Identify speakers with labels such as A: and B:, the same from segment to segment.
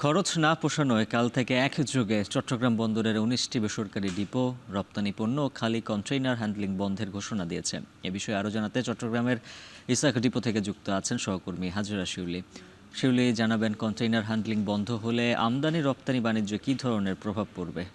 A: খরচ না পোষানোয় কাল থেকে একযোগে চট্টগ্রাম বন্দরের ১৯টি বেসরকারি ডিপো রপ্তানি পণ্য ও খালি কন্টেইনার হ্যান্ডলিং বন্ধের ঘোষণা দিয়েছে। এ বিষয়ে আরও জানাতে চট্টগ্রামের ইসাক ডিপো থেকে যুক্ত আছেন সহকর্মী হাজেরা শিউলি। শিউলি জানাবেন, কন্টেইনার হ্যান্ডলিং বন্ধ হলে আমদানি রপ্তানি বাণিজ্যে কী ধরনের প্রভাব পড়বে?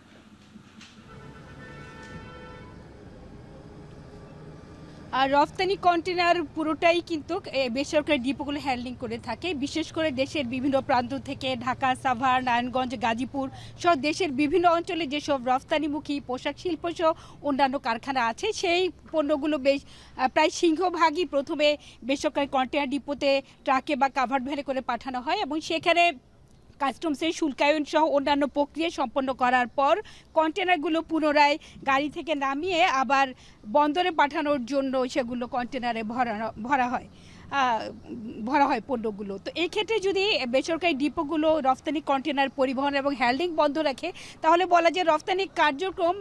B: আর রফতানি কন্টেনার পুরোটাই কিন্তু বেসরকারি ডিপোগুলো হ্যান্ডলিং করে থাকে। বিশেষ করে দেশের বিভিন্ন প্রান্ত থেকে ঢাকা, সাভার, নারায়ণগঞ্জ, গাজীপুর সহ দেশের বিভিন্ন অঞ্চলে যেসব রফতানিমুখী পোশাক শিল্প সহ অন্যান্য কারখানা আছে, সেই পণ্যগুলো প্রায় সিংহভাগই প্রথমে বেসরকারি কন্টেনার ডিপোতে ট্রাকে বা কাভার্ড ভ্যানে করে পাঠানো হয় এবং সেখানে কাস্টমসের শুল্কায়ন সহ অন্যান্য প্রক্রিয়া সম্পন্ন করার পর কন্টেনারগুলো পুনরায় গাড়ি থেকে নামিয়ে আবার বন্দরে পাঠানোর জন্য সেগুলো কন্টেনারে ভরা হয় পণ্যগুলো। তো এই ক্ষেত্রে যদি বেসরকারি ডিপোগুলো রফতানি কন্টেনার পরিবহন এবং হ্যান্ডলিং বন্ধ রাখে, তাহলে বলা যায় রফতানি কার্যক্রম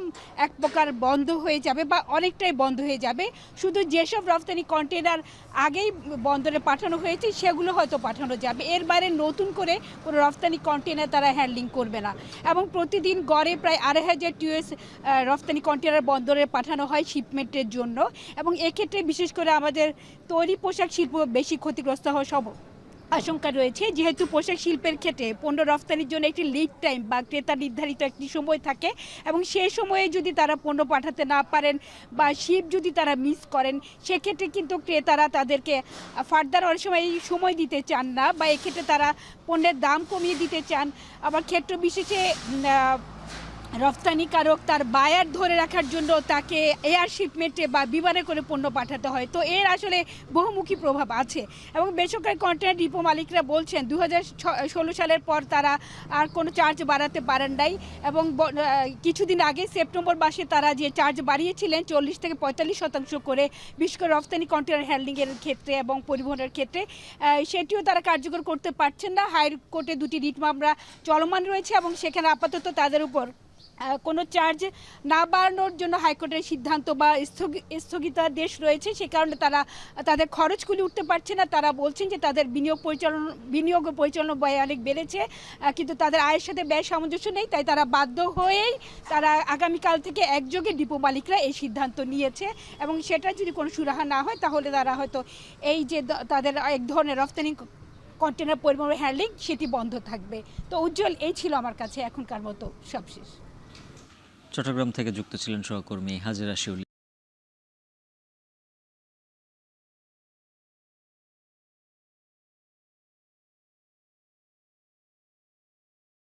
B: এক প্রকার বন্ধ হয়ে যাবে বা অনেকটাই বন্ধ হয়ে যাবে। শুধু যেসব রফতানি কন্টেনার আগেই বন্দরে পাঠানো হয়েছে সেগুলো হয়তো পাঠানো যাবে, এর বাইরে নতুন করে কোনো রফতানি কন্টেনার তারা হ্যান্ডলিং করবে না। এবং প্রতিদিন গড়ে প্রায় ২,৫০০ টিউএস রফতানি কন্টেনার বন্দরে পাঠানো হয় শিপমেন্টের জন্য। এবং এক্ষেত্রে বিশেষ করে আমাদের তৈরি পোশাক শিল্প বেশি ক্ষতিগ্রস্ত হওয়ার আশঙ্কা রয়েছে, যেহেতু পোশাক শিল্পের ক্ষেত্রে পণ্য রফতানির জন্য একটি লিড টাইম বা ক্রেতা নির্ধারিত একটি সময় থাকে এবং সেই সময়ে যদি তারা পণ্য পাঠাতে না পারেন বা শিপ যদি তারা মিস করেন, সেক্ষেত্রে কিন্তু ক্রেতারা তাদেরকে ফার্দার অনেক সময় এই সময় দিতে চান না বা এক্ষেত্রে তারা পণ্যের দাম কমিয়ে দিতে চান। আবার ক্ষেত্র বিশেষে রফতানিকারক তার বায়ার ধরে রাখার জন্য তাকে এয়ার শিপমেন্টে বা বিমানে করে পণ্য পাঠাতে হয়। তো এর আসলে বহুমুখী প্রভাব আছে এবং বেসরকারি কন্টেনার ডিপো মালিকরা বলছেন ২০১৬ সালের পর তারা আর কোনো চার্জ বাড়াতে পারেন নাই এবং কিছুদিন আগে সেপ্টেম্বর মাসে তারা যে চার্জ বাড়িয়েছিলেন ৪০ থেকে ৪৫% করে, বিশেষ করে রফতানি কন্টেনার হ্যান্ডলিংয়ের ক্ষেত্রে এবং পরিবহনের ক্ষেত্রে, সেটিও তারা কার্যকর করতে পারছেন না। হাইকোর্টে ২টি রিট মামলা চলমান রয়েছে এবং সেখানে আপাতত তাদের উপর কোনো চার্জ না বাড়ানোর জন্য হাইকোর্টের সিদ্ধান্ত বা স্থগিতাদেশ রয়েছে। সে কারণে তারা তাদের খরচগুলি উঠতে পারছে না। তারা বলছেন যে তাদের বিনিয়োগ পরিচালনা ব্যয় অনেক বেড়েছে, কিন্তু তাদের আয়ের সাথে ব্যয় সামঞ্জস্য নেই। তাই তারা বাধ্য হয়েই তারা আগামীকাল থেকে একযোগে ডিপো মালিকরা এই সিদ্ধান্ত নিয়েছে এবং সেটা যদি কোনো সুরাহা না হয় তাহলে তারা হয়তো এই যে তাদের এক ধরনের রফতানি কন্টেনার পরিবহন হ্যান্ডলিং সেটি বন্ধ থাকবে। তো উজ্জ্বল, এই ছিল আমার কাছে এখনকার মতো সবশেষ।
A: চট্টগ্রাম থেকে যুক্ত ছিলেন সহকর্মী হাজেরা শিউলি।